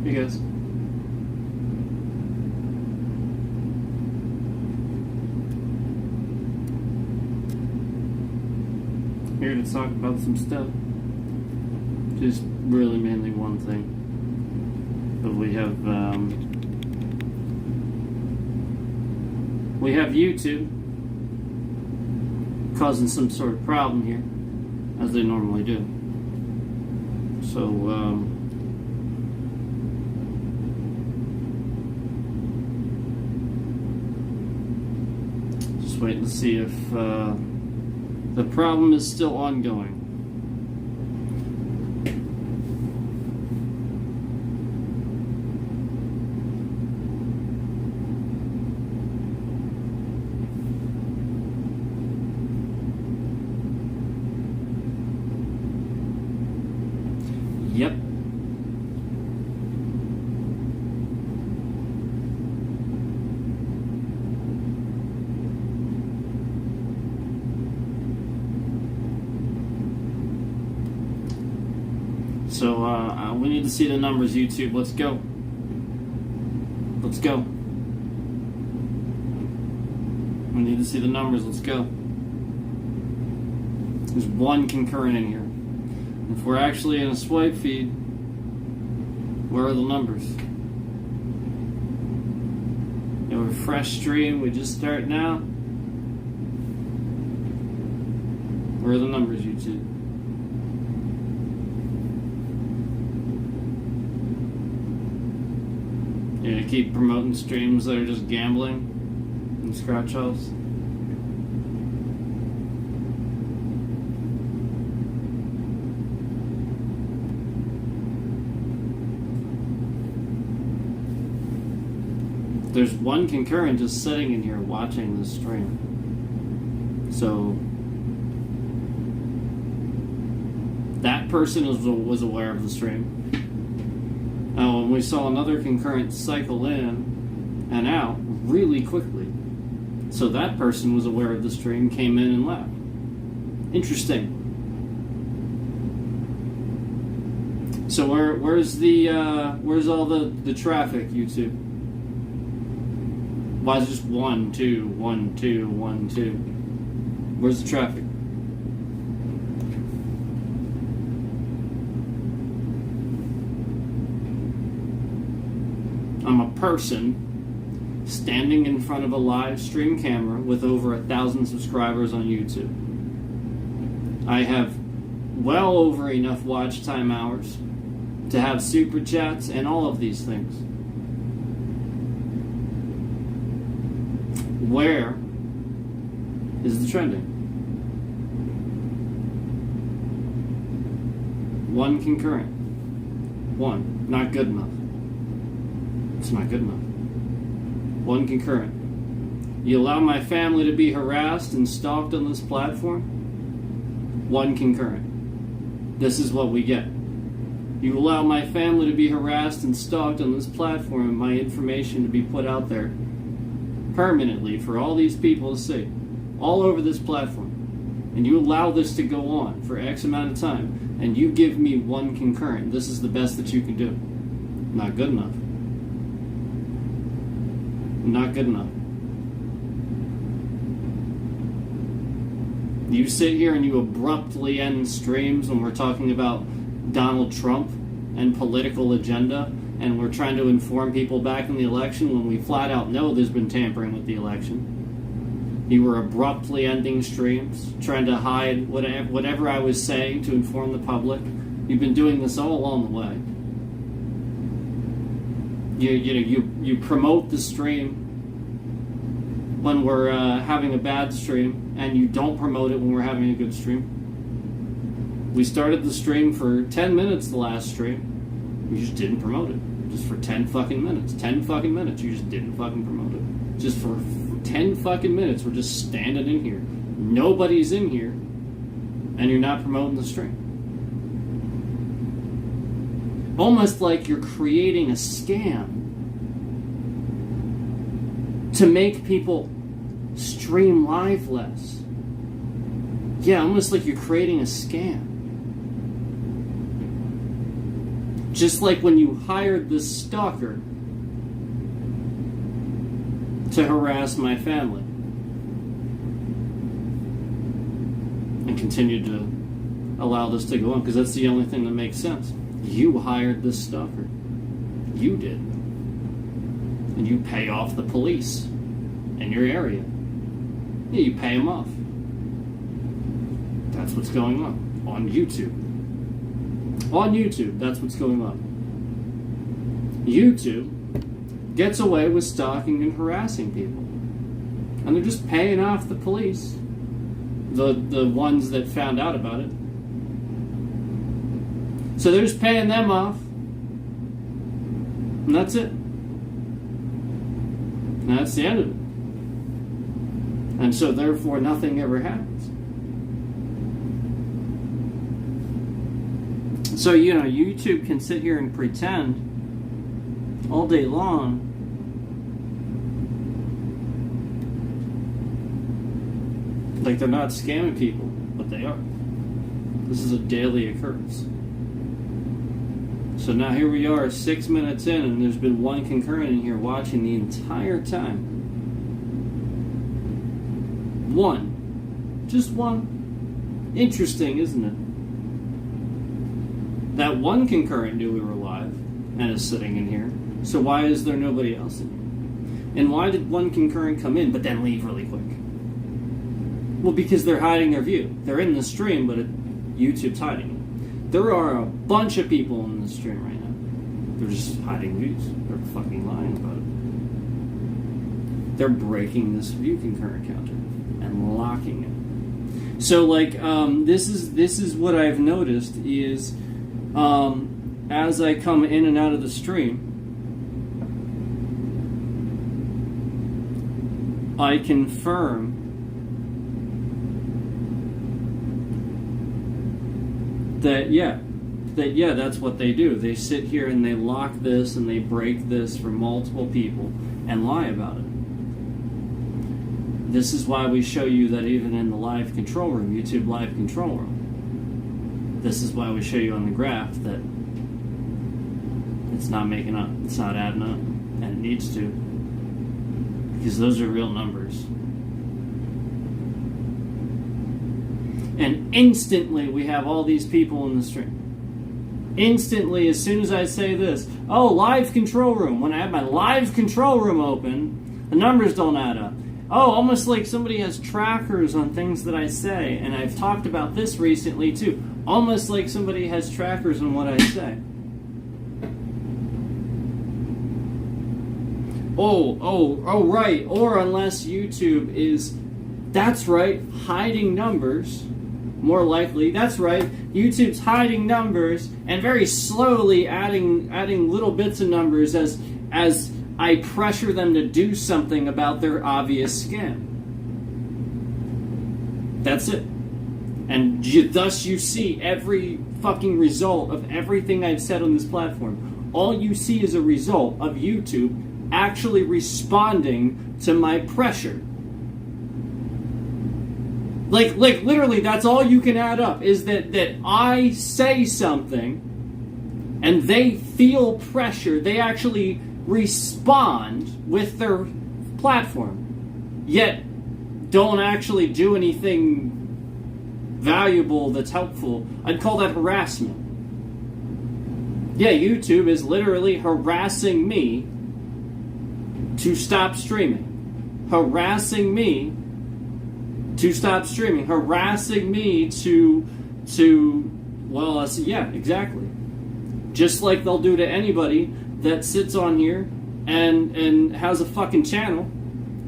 Hey guys. Here to talk about some stuff. Just really mainly one thing. But we have YouTube causing some sort of problem here, as they normally do. So, just waiting to see if the problem is still ongoing. Yep. So, we need to see the numbers, YouTube. Let's go. Let's go. We need to see the numbers. Let's go. There's one concurrent in here. If we're actually in a swipe feed, where are the numbers? A refresh stream, we just start now. Where are the numbers, YouTube? Yeah, keep promoting streams that are just gambling and scratch offs. There's one concurrent just sitting in here watching this stream. So that person was aware of the stream. Oh, and we saw another concurrent cycle in and out really quickly. So that person was aware of the stream, came in and left. Interesting. So where's all the traffic, YouTube? Why is it just 1, 2, 1, 2, 1, 2? Where's the traffic? I'm a person standing in front of a live stream camera with over 1,000 subscribers on YouTube. I have well over enough watch time hours to have super chats and all of these things. Where is the trending? One concurrent. One. Not good enough. It's not good enough. One concurrent. You allow my family to be harassed and stalked on this platform? One concurrent. This is what we get. You allow my family to be harassed and stalked on this platform and my information to be put out there permanently for all these people to see, all over this platform, and you allow this to go on for X amount of time, and you give me one concurrent. This is the best that you can do. Not good enough. Not good enough. You sit here and you abruptly end streams when we're talking about Donald Trump and political agenda, and we're trying to inform people back in the election when we flat out know there's been tampering with the election. You were abruptly ending streams, trying to hide whatever I was saying to inform the public. You've been doing this all along the way. You promote the stream when we're having a bad stream, and you don't promote it when we're having a good stream. We started the stream for 10 minutes the last stream. You just didn't promote it. Just for 10 fucking minutes. 10 fucking minutes. You just didn't fucking promote it. Just for 10 fucking minutes, we're just standing in here. Nobody's in here, and you're not promoting the stream. Almost like you're creating a scam to make people stream live less. Yeah, almost like you're creating a scam. Just like when you hired this stalker to harass my family and continue to allow this to go on, because that's the only thing that makes sense. You hired this stalker. You did. And you pay off the police in your area. Yeah, you pay them off. That's what's going on YouTube. On YouTube, that's what's going on. YouTube gets away with stalking and harassing people. And they're just paying off the police. The ones that found out about it. So they're just paying them off. And that's it. And that's the end of it. And so therefore nothing ever happens. So, YouTube can sit here and pretend all day long like they're not scamming people, but they are. This is a daily occurrence. So now here we are, 6 minutes in, and there's been one concurrent in here watching the entire time. One. Just one. Interesting, isn't it? That one concurrent knew we were live and is sitting in here. So why is there nobody else in here? And why did one concurrent come in but then leave really quick? Well, because they're hiding their view. They're in the stream, but YouTube's hiding it. There are a bunch of people in the stream right now. They're just hiding views. They're fucking lying about it. They're breaking this view concurrent counter and locking it. So, this is what I've noticed is, as I come in and out of the stream, I confirm that that's what they do. They sit here and they lock this and they break this for multiple people and lie about it. This is why we show you that even in the live control room, YouTube live control room, this is why we show you on the graph that it's not making up, it's not adding up, and it needs to, because those are real numbers. And instantly we have all these people in the stream. Instantly, as soon as I say this, oh, live control room. When I have my live control room open, the numbers don't add up. Oh, almost like somebody has trackers on things that I say. And I've talked about this recently too. Almost like somebody has trackers on what I say. Oh, right. Or unless YouTube is, that's right, hiding numbers. More likely, that's right. YouTube's hiding numbers and very slowly adding little bits of numbers as I pressure them to do something about their obvious scam. That's it. And thus you see every fucking result of everything I've said on this platform. All you see is a result of YouTube actually responding to my pressure. Like literally, that's all you can add up, is that I say something and they feel pressure. They actually respond with their platform, yet don't actually do anything valuable that's helpful. I'd call that harassment. Yeah, YouTube is literally harassing me to stop streaming. Harassing me to stop streaming, harassing me to yeah, exactly. Just like they'll do to anybody that sits on here and has a fucking channel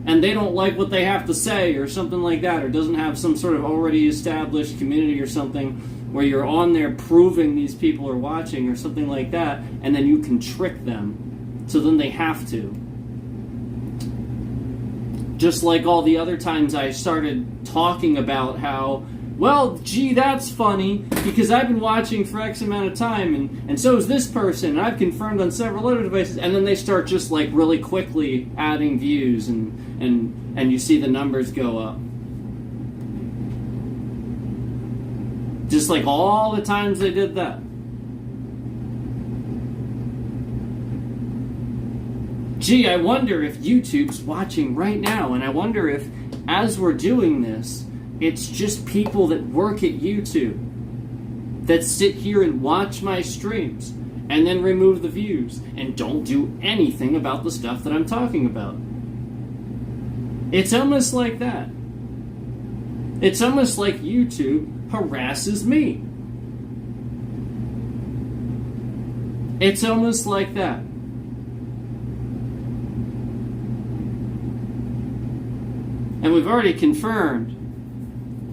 and they don't like what they have to say or something like that, or doesn't have some sort of already established community or something where you're on there proving these people are watching or something like that, and then you can trick them, so then they have to. Just like all the other times I started talking about how, well, gee, that's funny, because I've been watching for X amount of time, and so is this person, and I've confirmed on several other devices, and then they start just like really quickly adding views, and you see the numbers go up. Just like all the times they did that. gee, I wonder if YouTube's watching right now, and I wonder if, as we're doing this, it's just people that work at YouTube that sit here and watch my streams and then remove the views and don't do anything about the stuff that I'm talking about. It's almost like that. It's almost like YouTube harasses me. It's almost like that. And we've already confirmed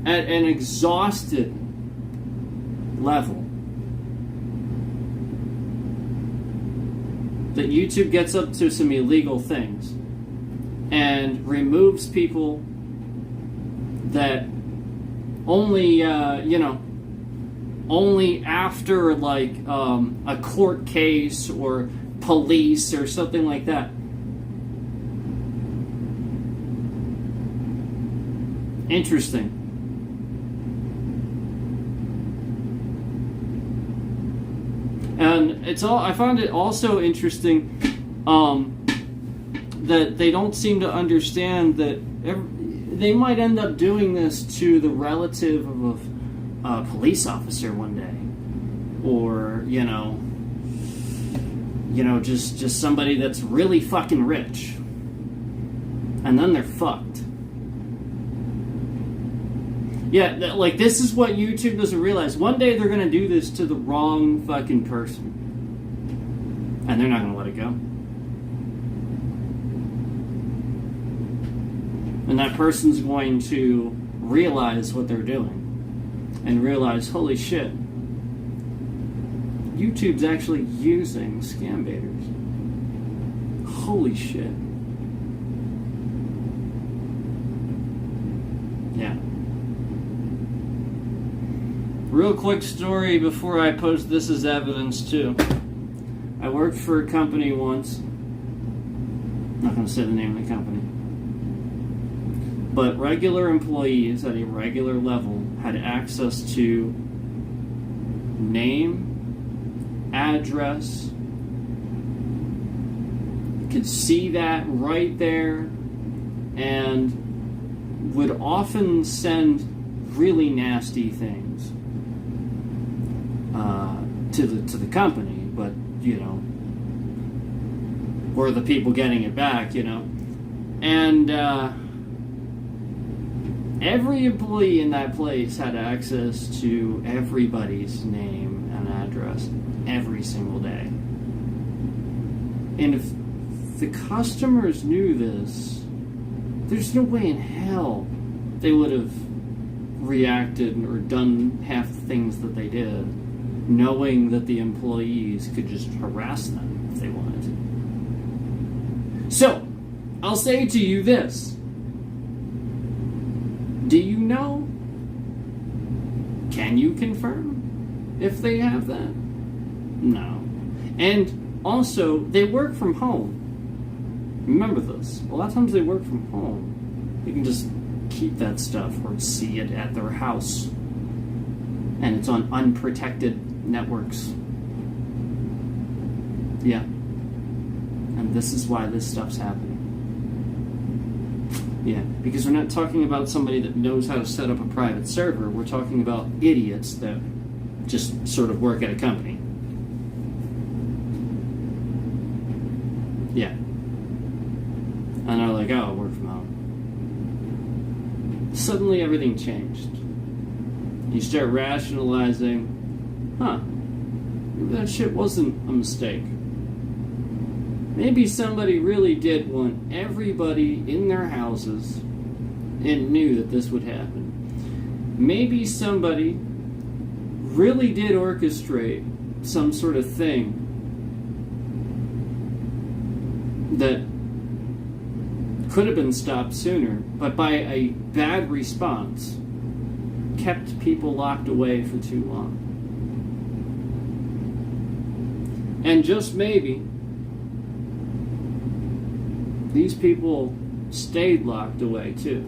at an exhausted level that YouTube gets up to some illegal things and removes people that only, only after like a court case or police or something like that. Interesting. And I found it also interesting that they don't seem to understand that they might end up doing this to the relative of a police officer one day, or just somebody that's really fucking rich, and then they're fucked. Yeah, like, this is what YouTube doesn't realize. One day they're going to do this to the wrong fucking person. And they're not going to let it go. And that person's going to realize what they're doing. And realize, holy shit, YouTube's actually using scam baiters. Holy shit. Yeah. Real quick story before I post this as evidence too. I worked for a company once. I'm not going to say the name of the company. But regular employees at a regular level had access to name, address. You could see that right there, and would often send really nasty things to the company, but or the people getting it back, and every employee in that place had access to everybody's name and address every single day. And if the customers knew this, there's no way in hell they would have reacted or done half the things that they did, knowing that the employees could just harass them if they wanted to. So, I'll say to you this. Do you know? Can you confirm if they have that? No. And also, they work from home. Remember this. A lot of times they work from home. You can just keep that stuff or see it at their house. And it's on unprotected networks. Yeah. And this is why this stuff's happening. Yeah, because we're not talking about somebody that knows how to set up a private server. We're talking about idiots that just sort of work at a company. Yeah. And they're like, oh, work from home. Suddenly everything changed. You start rationalizing, maybe that shit wasn't a mistake. Maybe somebody really did want everybody in their houses and knew that this would happen. Maybe somebody really did orchestrate some sort of thing that could have been stopped sooner, but by a bad response, kept people locked away for too long. And just maybe, these people stayed locked away too.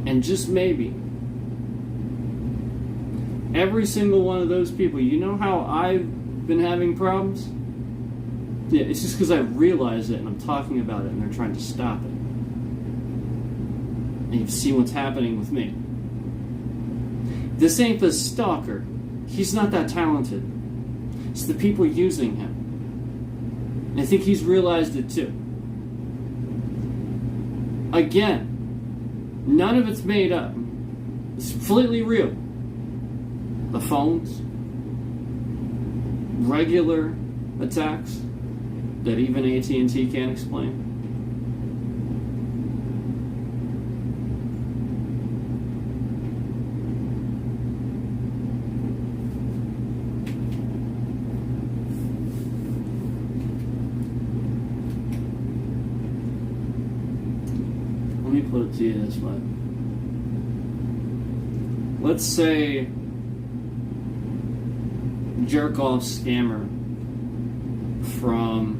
And just maybe, every single one of those people, you know how I've been having problems? Yeah, it's just because I realize it and I'm talking about it and they're trying to stop it. And you've seen what's happening with me. This ain't the stalker. He's not that talented. It's the people using him. And I think he's realized it too. Again, none of it's made up. It's completely real. The phones, regular attacks that even AT&T can't explain. Let me put it to you this way. Let's say jerk-off scammer from,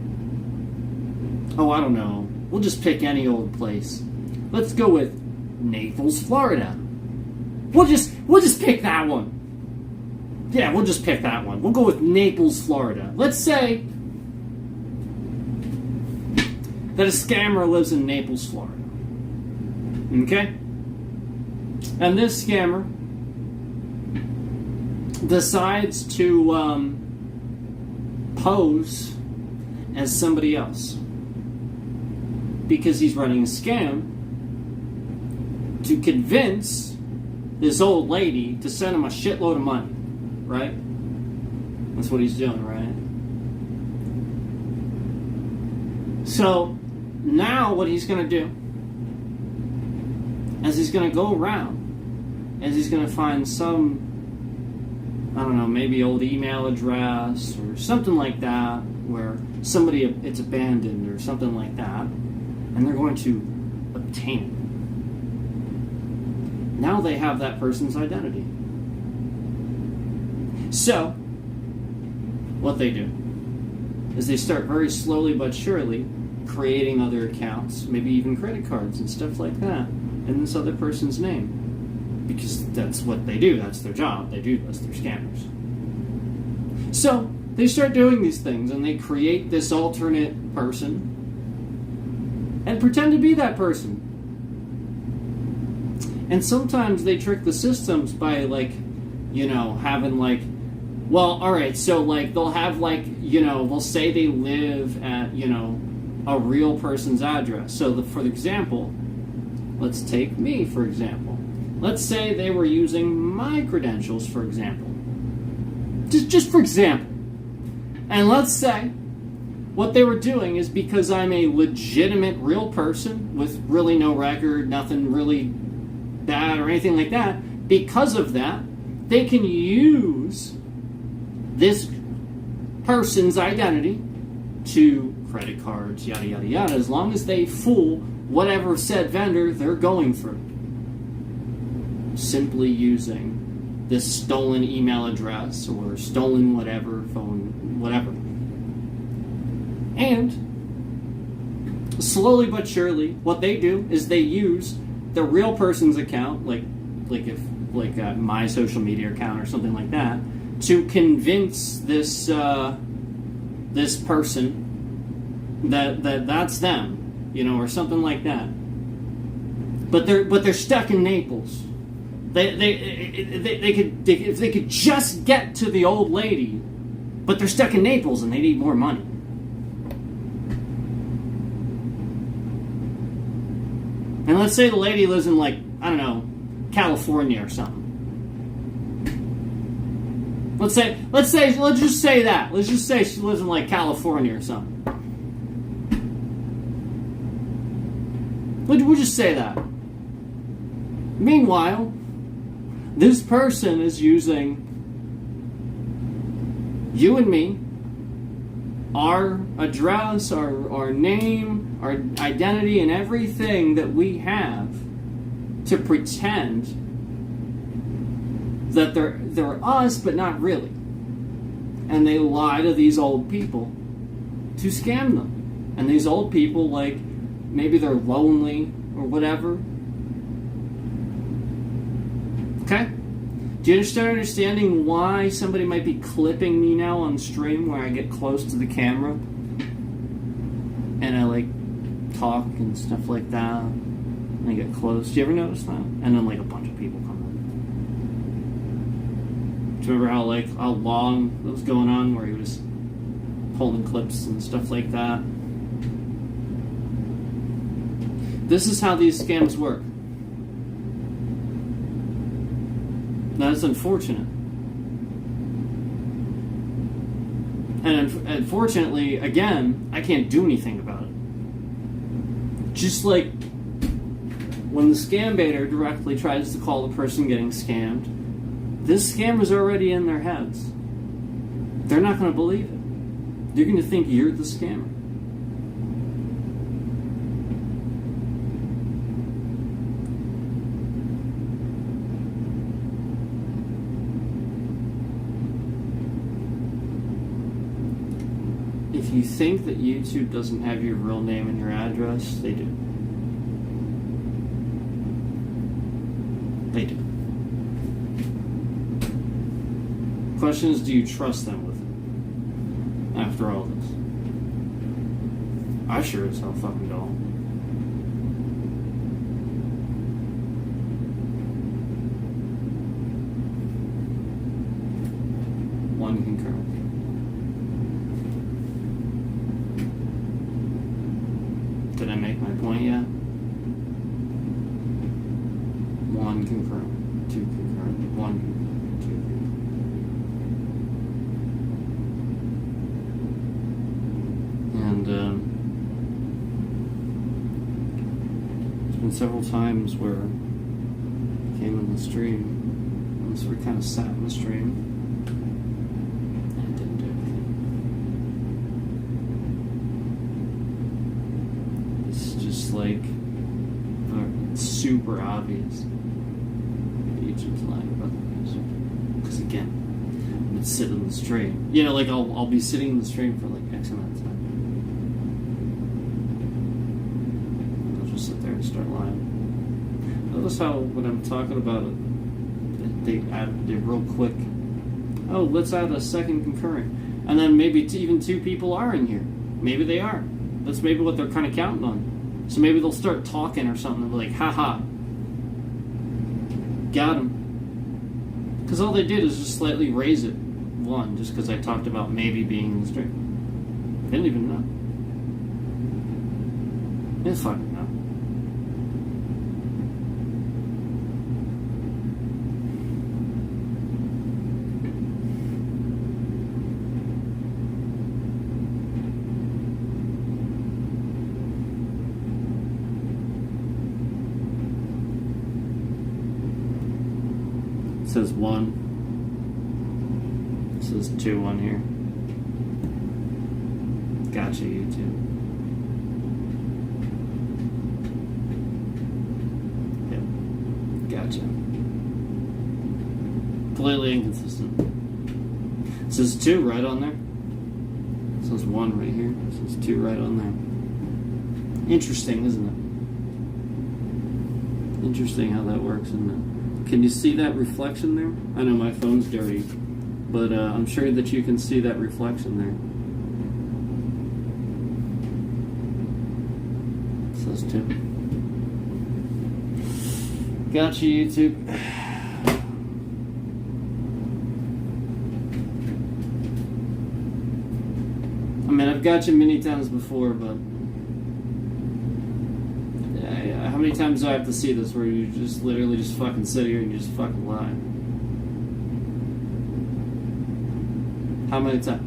I don't know, we'll just pick any old place. Let's go with Naples, Florida. We'll just pick that one. Yeah, we'll just pick that one. We'll go with Naples, Florida. Let's say that a scammer lives in Naples, Florida. Okay? And this scammer decides to pose as somebody else because he's running a scam to convince this old lady to send him a shitload of money, right? That's what he's doing, right? So now what he's going to do is he's going to go around and he's going to find some, I don't know, maybe old email address or something like that where somebody, it's abandoned or something like that, and they're going to obtain it. Now they have that person's identity. So, what they do is they start very slowly but surely creating other accounts, maybe even credit cards and stuff like that, in this other person's name. Because that's what they do. That's their job. They do this. They're scammers. So they start doing these things and they create this alternate person and pretend to be that person. And sometimes they trick the systems by having alright, so they'll have they'll say they live at, a real person's address. So for example, let's take me for example. Let's say they were using my credentials, for example. Just for example. And let's say what they were doing is because I'm a legitimate real person with really no record, nothing really bad or anything like that, because of that, they can use this person's identity to credit cards, yada, yada, yada, as long as they fool whatever said vendor they're going through. Simply using this stolen email address or stolen whatever, phone, whatever. And slowly but surely, what they do is they use the real person's account, like my social media account or something like that, to convince this this person that's them, or something like that. But they're stuck in Naples. They could just get to the old lady, but they're stuck in Naples and they need more money. And let's say the lady lives in California or something. Let's just say that. Let's just say she lives in California or something. We'll just say that. Meanwhile, this person is using you and me, our address, our name, our identity, and everything that we have to pretend that they're us, but not really. And they lie to these old people to scam them. And these old people, maybe they're lonely or whatever. Okay? Do you start understanding why somebody might be clipping me now on stream where I get close to the camera? and I like talk and stuff like that, and I get close. Do you ever notice that? And then like a bunch of people come in. Do you remember how long it was going on, where he was holding clips and stuff like that? This is how these scams work. That is unfortunate. And unfortunately, again, I can't do anything about it. Just like when the scam baiter directly tries to call the person getting scammed, this scam is already in their heads. They're not going to believe it. They're going to think you're the scammer. If you think that YouTube doesn't have your real name and your address, they do. They do. Question is, do you trust them with it after all this? I sure as hell fucking don't. One concurrent. Did I make my point yet? One concurrent, two concurrent, one concurrent, two concurrent. And there's been several times where I came in the stream and sort of kind of sat in the stream and it didn't do anything. It's just like super obvious that YouTube's lying about the news. Because again, I'm gonna sit in the stream. You know, like I'll be sitting in the stream for like X amount of time. I'll just sit there and start lying. Notice how when I'm talking about it, they're real quick. Oh, let's add a second concurrent, and then maybe even two people are in here. Maybe they are. That's maybe what they're kind of counting on. So maybe they'll start talking or something and be like, haha, got him. Because all they did is just slightly raise it one, just because I talked about maybe being in the stream. They didn't even know. They fucking know. It says 1. It says 2 on here. Gotcha, YouTube. Yep. Gotcha. Completely inconsistent. It says 2 right on there. It says 1 right here. It says 2 right on there. Interesting, isn't it? Interesting how that works, isn't it? Can you see that reflection there? I know my phone's dirty, but I'm sure that you can see that reflection there. It says 2. Gotcha, YouTube. I mean, I've got you many times before, but how many times do I have to see this where you just literally just fucking sit here and you just fucking lie? How many times?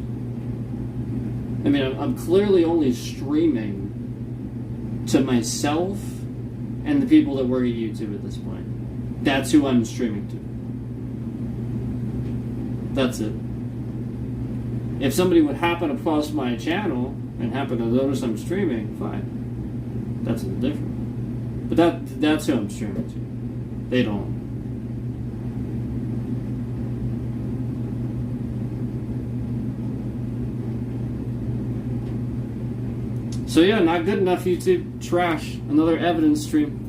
I mean, I'm clearly only streaming to myself and the people that work at YouTube at this point. That's who I'm streaming to. That's it. If somebody would happen to cross my channel and happen to notice I'm streaming, fine. That's a little different. But that's who I'm streaming to. They don't. So yeah, not good enough, YouTube. Trash. Another evidence stream.